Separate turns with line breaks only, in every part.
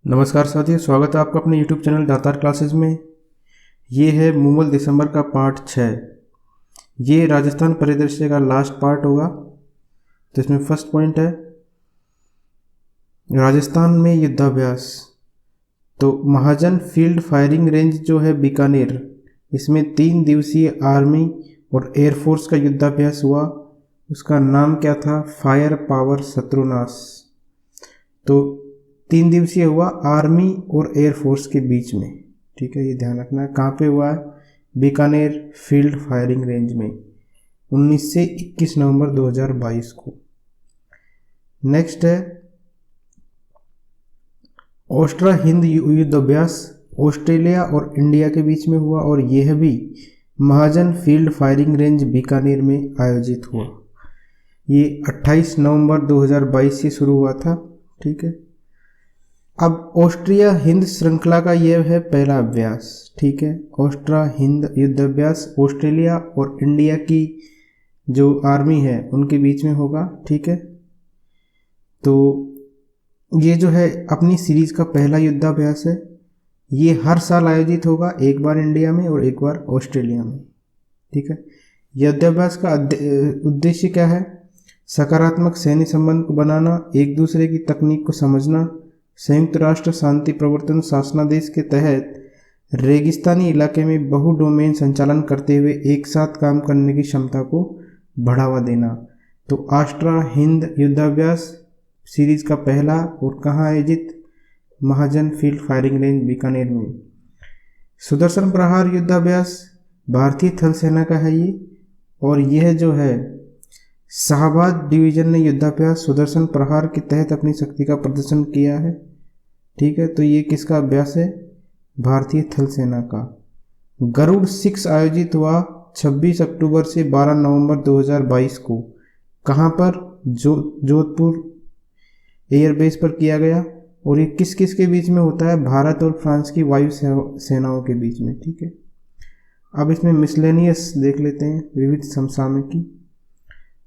नमस्कार साथियों, स्वागत है आपका अपने YouTube चैनल दातार क्लासेस में। ये है मूवल दिसंबर का पार्ट 6। ये राजस्थान परिदृश्य का लास्ट पार्ट होगा। तो इसमें फर्स्ट पॉइंट है राजस्थान में युद्धाभ्यास। तो महाजन फील्ड फायरिंग रेंज जो है बीकानेर, इसमें 3 दिवसीय आर्मी और एयरफोर्स का युद्धाभ्यास हुआ। उसका नाम क्या था? फायर पावर शत्रुनाश। तो 3 दिवसीय हुआ आर्मी और एयरफोर्स के बीच में। ठीक है, ये ध्यान रखना है। कहाँ पे हुआ है? बीकानेर फील्ड फायरिंग रेंज में 19 से 21 नवंबर 2022 को। नेक्स्ट है ऑस्ट्रा हिंद युद्ध अभ्यास, ऑस्ट्रेलिया और इंडिया के बीच में हुआ और यह भी महाजन फील्ड फायरिंग रेंज बीकानेर में आयोजित हुआ। ये 28 नवंबर 2022 से शुरू हुआ था। ठीक है, अब ऑस्ट्रिया हिंद श्रृंखला का यह है पहला अभ्यास। ठीक है, ऑस्ट्रा हिंद युद्ध अभ्यास ऑस्ट्रेलिया और इंडिया की जो आर्मी है उनके बीच में होगा। ठीक है, तो ये जो है अपनी सीरीज का पहला युद्धाभ्यास है। ये हर साल आयोजित होगा, एक बार इंडिया में और एक बार ऑस्ट्रेलिया में। ठीक है, युद्धाभ्यास का उद्देश्य क्या है? सकारात्मक सैन्य संबंध को बनाना, एक दूसरे की तकनीक को समझना, संयुक्त राष्ट्र शांति प्रवर्तन शासनादेश के तहत रेगिस्तानी इलाके में बहु डोमेन संचालन करते हुए एक साथ काम करने की क्षमता को बढ़ावा देना। तो ऑस्ट्रा हिंद युद्धाभ्यास सीरीज का पहला और कहाँ आयोजित? महाजन फील्ड फायरिंग रेंज बीकानेर में। सुदर्शन प्रहार युद्धाभ्यास भारतीय थल सेना का है ये, और यह जो है शाहबाद डिवीजन ने युद्धाभ्यास सुदर्शन प्रहार के तहत अपनी शक्ति का प्रदर्शन किया है। ठीक है, तो ये किसका अभ्यास है? भारतीय थल सेना का। गरुड़ 6 आयोजित हुआ 26 अक्टूबर से 12 नवंबर 2022 को। कहाँ पर? जोधपुर एयरबेस पर किया गया। और ये किस किस के बीच में होता है? भारत और फ्रांस की वायु सेनाओं के बीच में। ठीक है, अब इसमें मिसलेनियस देख लेते हैं, विविध समसामयिकी।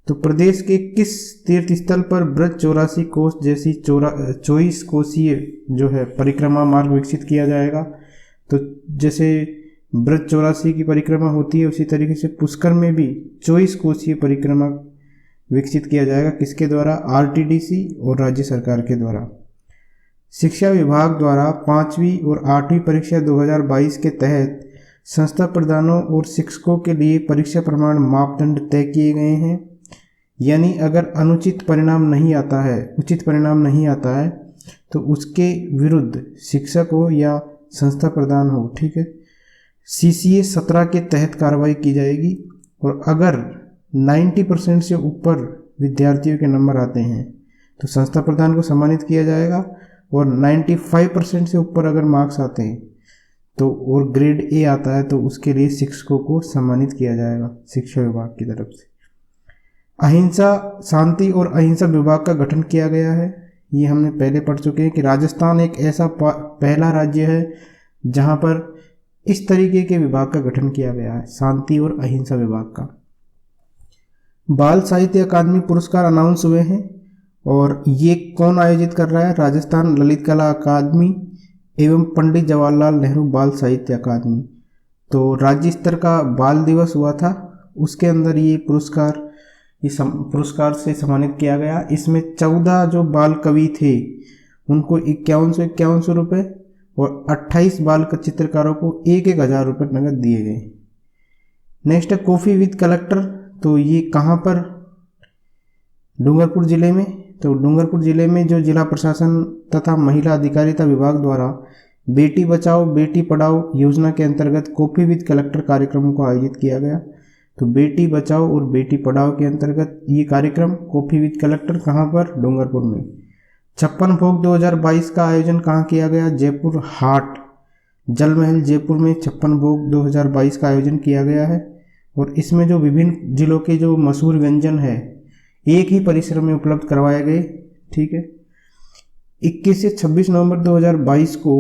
तो प्रदेश के किस तीर्थ स्थल पर ब्रज 84 कोस जैसी 24 कोसीय जो है परिक्रमा मार्ग विकसित किया जाएगा? तो जैसे ब्रज 84 की परिक्रमा होती है, उसी तरीके से पुष्कर में भी 24 कोसीय परिक्रमा विकसित किया जाएगा। किसके द्वारा? आरटीडीसी और राज्य सरकार के द्वारा। शिक्षा विभाग द्वारा 5वीं और 8वीं परीक्षा 2022 के तहत संस्था प्रधानों और शिक्षकों के लिए परीक्षा प्रमाण मापदंड तय किए गए हैं। यानी अगर अनुचित परिणाम नहीं आता है, उचित परिणाम नहीं आता है, तो उसके विरुद्ध शिक्षक हो या संस्था प्रधान हो, ठीक है, CCA 17 के तहत कार्रवाई की जाएगी। और अगर 90% से ऊपर विद्यार्थियों के नंबर आते हैं तो संस्था प्रधान को सम्मानित किया जाएगा, और 95% से ऊपर अगर मार्क्स आते हैं तो और ग्रेड A आता है तो उसके लिए शिक्षकों को सम्मानित किया जाएगा शिक्षा विभाग की तरफ से। अहिंसा शांति और अहिंसा विभाग का गठन किया गया है। ये हमने पहले पढ़ चुके हैं कि राजस्थान एक ऐसा पहला राज्य है जहां पर इस तरीके के विभाग का गठन किया गया है, शांति और अहिंसा विभाग का। बाल साहित्य अकादमी पुरस्कार अनाउंस हुए हैं, और ये कौन आयोजित कर रहा है? राजस्थान ललित कला अकादमी एवं पंडित जवाहरलाल नेहरू बाल साहित्य अकादमी। तो राज्य स्तर का बाल दिवस हुआ था, उसके अंदर ये पुरस्कार से सम्मानित किया गया। इसमें 14 जो बाल कवि थे उनको 5151 रुपये और 28 बाल चित्रकारों को 1,000 रुपये नगद दिए गए। नेक्स्ट है कॉफ़ी विद कलेक्टर। तो ये कहाँ पर? डूंगरपुर जिले में। तो डूंगरपुर जिले में जो जिला प्रशासन तथा महिला अधिकारिता विभाग द्वारा बेटी बचाओ बेटी पढ़ाओ योजना के अंतर्गत कॉफ़ी विद कलेक्टर कार्यक्रम को आयोजित किया गया। तो बेटी बचाओ और बेटी पढ़ाओ के अंतर्गत ये कार्यक्रम कॉफ़ी विद कलेक्टर कहाँ पर? डूंगरपुर में। 56 भोग 2022 का आयोजन कहाँ किया गया? जयपुर हाट जल महल जयपुर में 56 भोग 2022 का आयोजन किया गया है। और इसमें जो विभिन्न जिलों के जो मशहूर व्यंजन है एक ही परिसर में उपलब्ध करवाए गए। ठीक है, 21 से 26 नवंबर 2022 को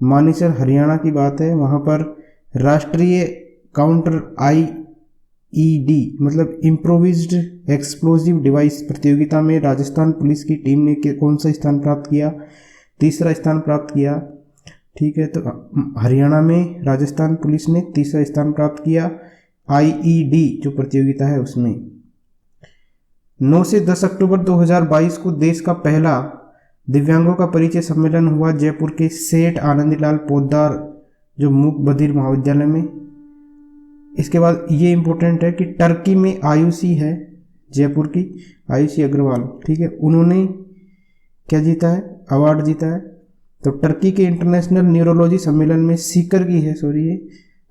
मानेसर हरियाणा की बात है, वहाँ पर राष्ट्रीय काउंटर IED मतलब इम्प्रोविज्ड एक्सप्लोजिव डिवाइस प्रतियोगिता में राजस्थान पुलिस की टीम ने कौन सा स्थान प्राप्त किया? तीसरा स्थान प्राप्त किया। ठीक है, तो हरियाणा में राजस्थान पुलिस ने तीसरा स्थान प्राप्त किया आईईडी जो प्रतियोगिता है उसमें। 9 से 10 अक्टूबर 2022 को देश का पहला दिव्यांगों का परिचय सम्मेलन हुआ जयपुर के सेठ आनंदीलाल पोद्दार जो मूक बधिर महाविद्यालय में। इसके बाद ये इम्पोर्टेंट है कि टर्की में आयुषी है, जयपुर की आयुषी अग्रवाल, ठीक है, उन्होंने क्या जीता है, अवार्ड जीता है। तो टर्की के इंटरनेशनल न्यूरोलॉजी सम्मेलन में सीकर की है, सॉरी,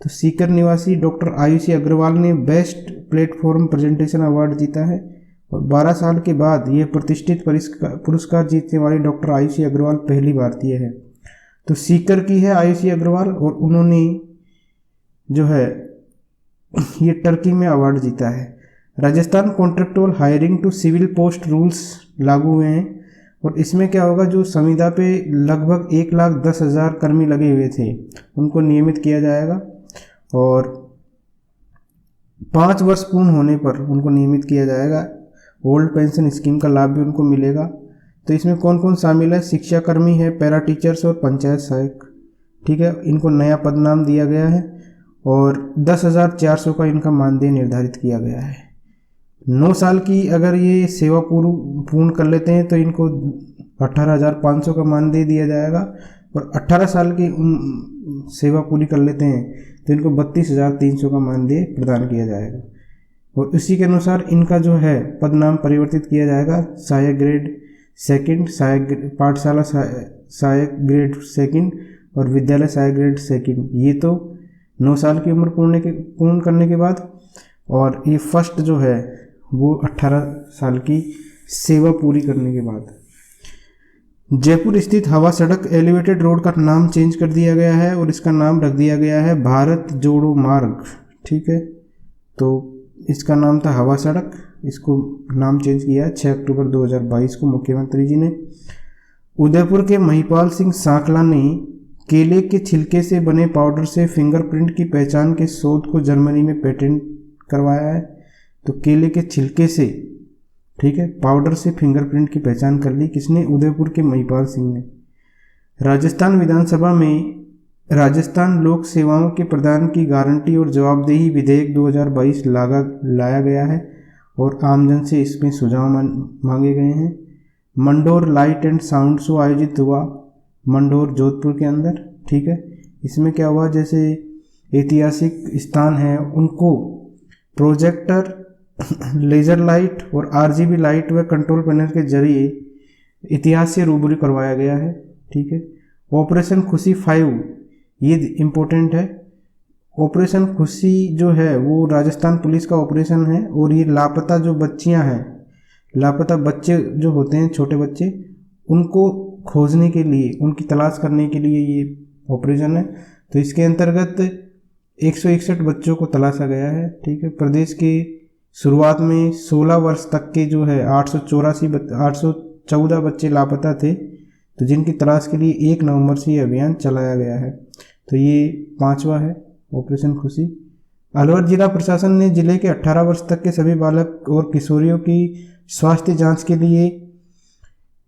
तो सीकर निवासी डॉक्टर आयुषी अग्रवाल ने बेस्ट प्लेटफॉर्म प्रेजेंटेशन अवार्ड जीता है। और 12 साल के बाद यह प्रतिष्ठित पुरस्कार जीतने वाली डॉक्टर आयुषी अग्रवाल पहली भारतीय है। तो सीकर की है आयुषी अग्रवाल और उन्होंने जो है ये टर्की में अवार्ड जीता है। Rajasthan contractual hiring to civil post rules लागू हुए हैं और इसमें क्या होगा, जो संविदा पे लगभग 1,10,000 कर्मी लगे हुए थे उनको नियमित किया जाएगा और 5 वर्ष पूर्ण होने पर उनको नियमित किया जाएगा। ओल्ड पेंशन स्कीम का लाभ भी उनको मिलेगा। तो इसमें कौन कौन शामिल है, शिक्षा कर्मी है, पैरा टीचर्स और पंचायत सहायक, ठीक है, इनको नया पद नाम दिया गया है और 10,400 का इनका मानदेय निर्धारित किया गया है। 9 साल की अगर ये सेवा पूर्ण कर लेते हैं तो इनको 18,500 का मानदेय दिया जाएगा और 18 साल की सेवा पूरी कर लेते हैं तो इनको 32,300 का मानदेय प्रदान किया जाएगा। और इसी के अनुसार इनका जो है पद नाम परिवर्तित किया जाएगा, सहायक ग्रेड सेकंड, सहायक पाठशाला सहायक ग्रेड सेकंड और विद्यालय सहायक ग्रेड सेकंड। ये तो 9 साल की उम्र पूर्ण करने के बाद, और ये फर्स्ट जो है वो 18 साल की सेवा पूरी करने के बाद। जयपुर स्थित हवा सड़क एलिवेटेड रोड का नाम चेंज कर दिया गया है और इसका नाम रख दिया गया है भारत जोड़ो मार्ग, ठीक है। तो इसका नाम था हवा सड़क, इसको नाम चेंज किया है 6 अक्टूबर 2022 को मुख्यमंत्री जी ने। उदयपुर के महिपाल सिंह सांकला ने केले के छिलके से बने पाउडर से फिंगरप्रिंट की पहचान के शोध को जर्मनी में पेटेंट करवाया है। तो केले के छिलके से, ठीक है, पाउडर से फिंगरप्रिंट की पहचान कर ली, किसने, उदयपुर के महिपाल सिंह ने। राजस्थान विधानसभा में राजस्थान लोक सेवाओं के प्रदान की गारंटी और जवाबदेही विधेयक 2022 लाया गया है और आमजन से इसमें सुझाव मांगे गए हैं। Mandore light and sound show आयोजित हुआ मंडोर जोधपुर के अंदर, ठीक है। इसमें क्या हुआ, जैसे ऐतिहासिक स्थान हैं उनको प्रोजेक्टर, लेजर लाइट और आरजीबी लाइट व कंट्रोल पैनल के जरिए इतिहास से रूबरू करवाया गया है, ठीक है। ऑपरेशन खुशी 5 ये इम्पोर्टेंट है। ऑपरेशन खुशी जो है वो राजस्थान पुलिस का ऑपरेशन है और ये लापता जो बच्चियां हैं, लापता बच्चे जो होते हैं, छोटे बच्चे, उनको खोजने के लिए, उनकी तलाश करने के लिए ये ऑपरेशन है। तो इसके अंतर्गत 161 बच्चों को तलाशा गया है, ठीक है। प्रदेश के शुरुआत में 16 वर्ष तक के जो है 814 बच्चे लापता थे, तो जिनकी तलाश के लिए 1 नवंबर से ये अभियान चलाया गया है। तो ये 5वां है ऑपरेशन खुशी। अलवर जिला प्रशासन ने जिले के 18 वर्ष तक के सभी बालक और किशोरियों की स्वास्थ्य जांच के लिए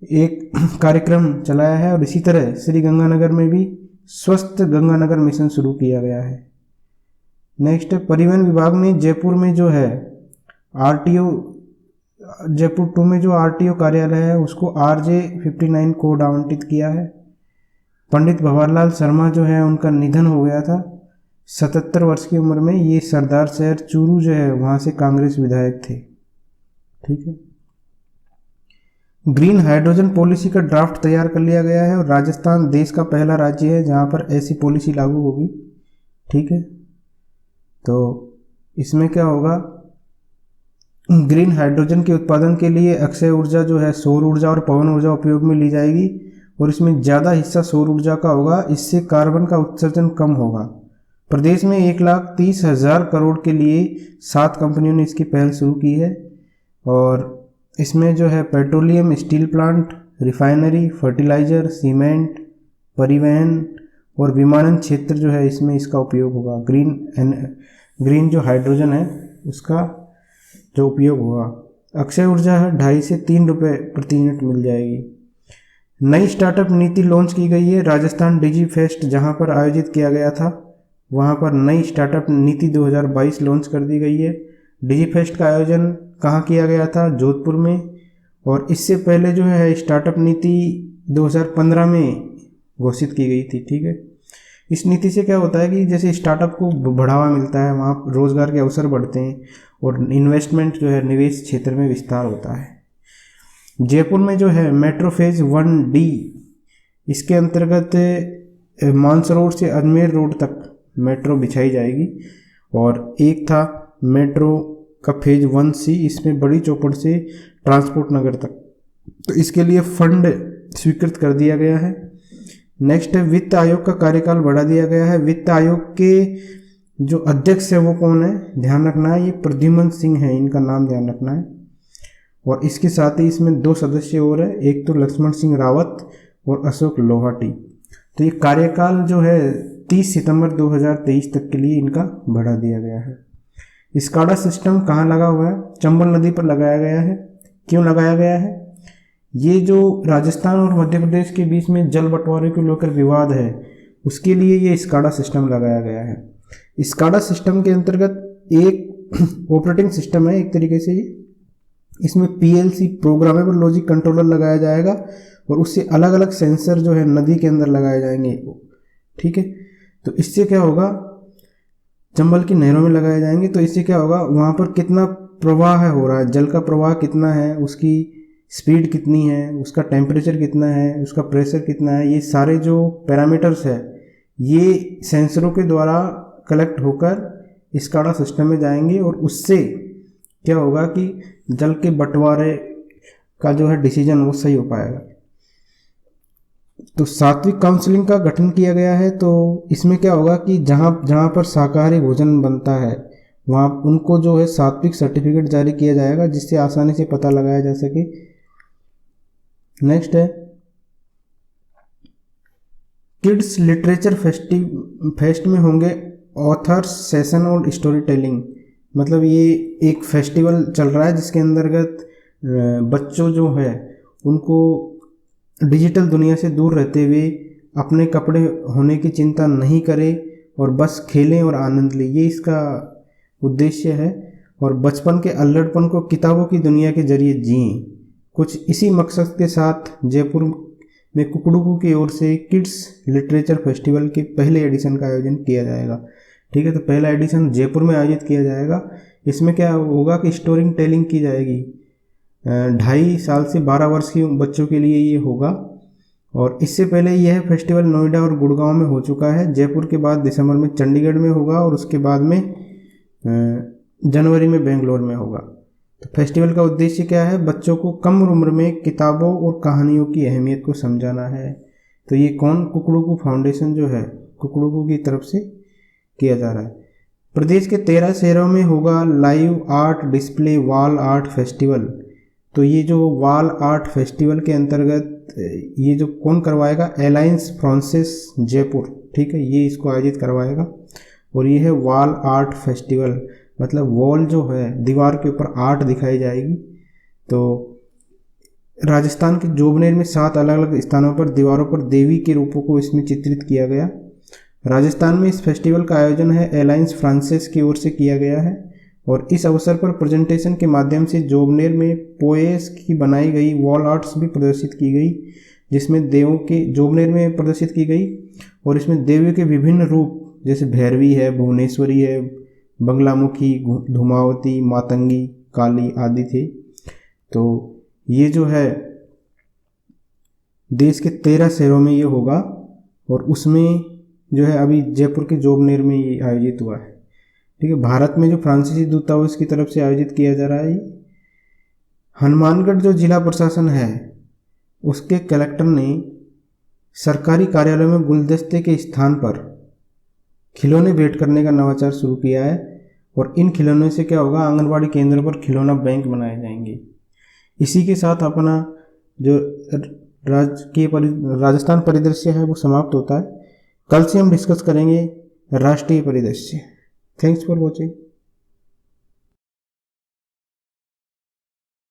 एक कार्यक्रम चलाया है और इसी तरह श्री गंगानगर में भी स्वस्थ गंगानगर मिशन शुरू किया गया है। नेक्स्ट, परिवहन विभाग ने जयपुर में जो है आरटीओ, जयपुर 2 में जो आरटीओ कार्यालय है उसको RJ59 कोड आवंटित किया है। पंडित भंवरलाल शर्मा जो है उनका निधन हो गया था 77 वर्ष की उम्र में। ये सरदार शहर चूरू जो है वहाँ से कांग्रेस विधायक थे, ठीक है। ग्रीन हाइड्रोजन पॉलिसी का ड्राफ्ट तैयार कर लिया गया है और राजस्थान देश का पहला राज्य है जहाँ पर ऐसी पॉलिसी लागू होगी, ठीक है। तो इसमें क्या होगा, ग्रीन हाइड्रोजन के उत्पादन के लिए अक्षय ऊर्जा जो है सौर ऊर्जा और पवन ऊर्जा उपयोग में ली जाएगी और इसमें ज़्यादा हिस्सा सौर ऊर्जा का होगा, इससे कार्बन का उत्सर्जन कम होगा। प्रदेश में 1,30,000 करोड़ के लिए 7 कंपनियों ने इसकी पहल शुरू की है और इसमें जो है petroleum, steel plant, refinery, fertiliser, cement, परिवहन और विमानन क्षेत्र जो है इसमें इसका उपयोग होगा। ग्रीन जो हाइड्रोजन है उसका जो उपयोग होगा। अक्षय ऊर्जा है 2.5 से 3 रुपये प्रति यूनिट मिल जाएगी। नई स्टार्टअप नीति लॉन्च की गई है। राजस्थान डिजी फेस्ट जहां पर आयोजित किया गया था, वहां पर नई स्टार्टअप नीति 2022 लॉन्च कर दी गई है। डिजी फेस्ट का आयोजन कहाँ किया गया था? जोधपुर में। और इससे पहले जो है स्टार्टअप नीति 2015 में घोषित की गई थी। ठीक है, इस नीति से क्या होता है कि जैसे स्टार्टअप को बढ़ावा मिलता है, वहाँ रोजगार के अवसर बढ़ते हैं और इन्वेस्टमेंट जो है निवेश क्षेत्र में विस्तार होता है। जयपुर में जो है मेट्रो फेज 1D, इसके अंतर्गत मानसरोवर से अजमेर रोड तक मेट्रो बिछाई जाएगी। और एक था मेट्रो का फेज 1C, इसमें बड़ी चौपड़ से ट्रांसपोर्ट नगर तक, तो इसके लिए फंड स्वीकृत कर दिया गया है। नेक्स्ट है वित्त आयोग का कार्यकाल बढ़ा दिया गया है। वित्त आयोग के जो अध्यक्ष है वो कौन है, ध्यान रखना है, ये प्रद्युम्न सिंह है, इनका नाम ध्यान रखना है। और इसके साथ ही इसमें 2 सदस्य और है, एक तो लक्ष्मण सिंह रावत और अशोक लोहाटी। तो ये कार्यकाल जो है 30 सितंबर 2023 तक के लिए इनका बढ़ा दिया गया है। स्काडा सिस्टम कहाँ लगा हुआ है? चंबल नदी पर लगाया गया है। क्यों लगाया गया है? ये जो राजस्थान और मध्य प्रदेश के बीच में जल बंटवारे को लेकर विवाद है, उसके लिए ये स्काडा सिस्टम लगाया गया है। स्काडा सिस्टम के अंतर्गत एक ऑपरेटिंग सिस्टम है एक तरीके से, इसमें PLC प्रोग्रामेबल लॉजिक कंट्रोलर लगाया जाएगा और उससे अलग अलग सेंसर जो है नदी के अंदर लगाए जाएंगे। ठीक है, तो इससे क्या होगा, चंबल की नहरों में लगाए जाएंगे, तो इससे क्या होगा, वहाँ पर कितना प्रवाह हो रहा है, जल का प्रवाह कितना है, उसकी स्पीड कितनी है, उसका टेम्परेचर कितना है, उसका प्रेशर कितना है, ये सारे जो पैरामीटर्स है ये सेंसरों के द्वारा कलेक्ट होकर स्काडा सिस्टम में जाएंगे और उससे क्या होगा कि जल के बंटवारे का जो है डिसीजन वो सही हो पाएगा। तो सात्विक काउंसिलिंग का गठन किया गया है। तो इसमें क्या होगा कि जहाँ पर शाकाहारी भोजन बनता है वहाँ उनको जो है सात्विक सर्टिफिकेट जारी किया जाएगा, जिससे आसानी से पता लगाया जा सके। नेक्स्ट है किड्स लिटरेचर फेस्ट में होंगे ऑथर्स सेशन और स्टोरी टेलिंग। मतलब ये एक फेस्टिवल चल रहा है जिसके अंतर्गत बच्चों जो है उनको डिजिटल दुनिया से दूर रहते हुए अपने कपड़े होने की चिंता नहीं करें और बस खेलें और आनंद लें, ये इसका उद्देश्य है। और बचपन के अल्लड़पन को किताबों की दुनिया के जरिए जिएं। कुछ इसी मकसद के साथ जयपुर में कुकड़ू की ओर से किड्स लिटरेचर फेस्टिवल के पहले एडिशन का आयोजन किया जाएगा। ठीक है, तो पहला एडिशन जयपुर में आयोजित किया जाएगा। इसमें क्या होगा कि स्टोरी टेलिंग की जाएगी। 2.5 साल से 12 वर्ष के बच्चों के लिए ये होगा। और इससे पहले यह फेस्टिवल नोएडा और गुड़गांव में हो चुका है। जयपुर के बाद दिसंबर में चंडीगढ़ में होगा और उसके बाद में जनवरी में बेंगलोर में होगा। तो फेस्टिवल का उद्देश्य क्या है? बच्चों को कम उम्र में किताबों और कहानियों की अहमियत को समझाना है। तो ये कौन, कुकड़ू फाउंडेशन जो है कुकड़ू की तरफ से किया जा रहा है। प्रदेश के 13 शहरों में होगा live art display wall art festival. तो ये जो वॉल आर्ट फेस्टिवल के अंतर्गत ये जो कौन करवाएगा, अलायंस फ्रांसिस जयपुर। ठीक है, ये इसको आयोजित करवाएगा। और ये है वॉल आर्ट फेस्टिवल, मतलब वॉल जो है दीवार के ऊपर आर्ट दिखाई जाएगी। तो राजस्थान के जोबनेर में 7 अलग अलग स्थानों पर दीवारों पर देवी के रूपों को इसमें चित्रित किया गया। राजस्थान में इस फेस्टिवल का आयोजन है अलायंस फ्रांसिस की ओर से किया गया है। और इस अवसर पर प्रेजेंटेशन के माध्यम से जोबनेर में पोएस की बनाई गई वॉल आर्ट्स भी प्रदर्शित की गई, जिसमें देवों के जोबनेर में प्रदर्शित की गई। और इसमें देवियों के विभिन्न रूप जैसे भैरवी है, भुवनेश्वरी है, बंगलामुखी, धूमावती, मातंगी, काली आदि थे। तो ये जो है देश के 13 शहरों में ये होगा और उसमें जो है अभी जयपुर के जोबनेर में ये आयोजित हुआ है। ठीक है, भारत में जो फ्रांसीसी दूतावास की तरफ से आयोजित किया जा रहा है। हनुमानगढ़ जो जिला प्रशासन है उसके कलेक्टर ने सरकारी कार्यालयों में गुलदस्ते के स्थान पर खिलौने भेंट करने का नवाचार शुरू किया है। और इन खिलौनों से क्या होगा, आंगनबाड़ी केंद्रों पर खिलौना बैंक बनाए जाएंगे। इसी के साथ अपना जो राजस्थान परिदृश्य है वो समाप्त होता है। कल से हम डिस्कस करेंगे राष्ट्रीय परिदृश्य। Thanks for watching.